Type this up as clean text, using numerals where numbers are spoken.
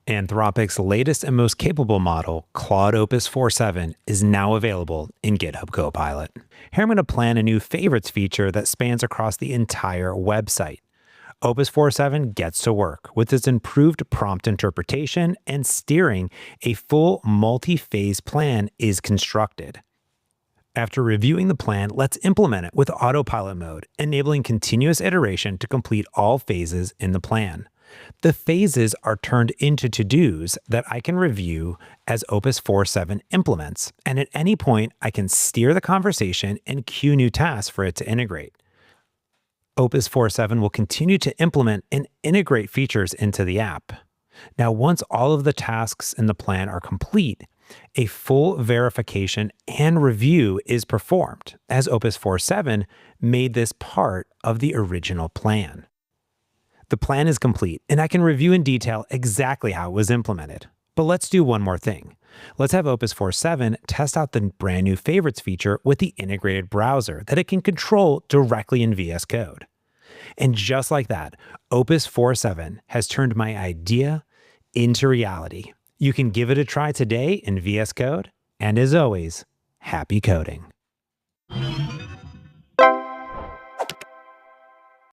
Anthropic's latest and most capable model, Claude Opus 4.7, is now available in GitHub Copilot. Here I'm going to plan a new favorites feature that spans across the entire website. Opus 4.7 gets to work. With its improved prompt interpretation and steering, a full multi-phase plan is constructed. After reviewing the plan, let's implement it with autopilot mode, enabling continuous iteration to complete all phases in the plan. The phases are turned into to-dos that I can review as Opus 4.7 implements, and at any point, I can steer the conversation and queue new tasks for it to integrate. Opus 4.7 will continue to implement and integrate features into the app. Now, once all of the tasks in the plan are complete, a full verification and review is performed, as Opus 4.7 made this part of the original plan. The plan is complete, and I can review in detail exactly how it was implemented. But let's do one more thing. Let's have Opus 4.7 test out the brand new favorites feature with the integrated browser that it can control directly in VS Code. And just like that, Opus 4.7 has turned my idea into reality. You can give it a try today in VS Code, and as always, happy coding.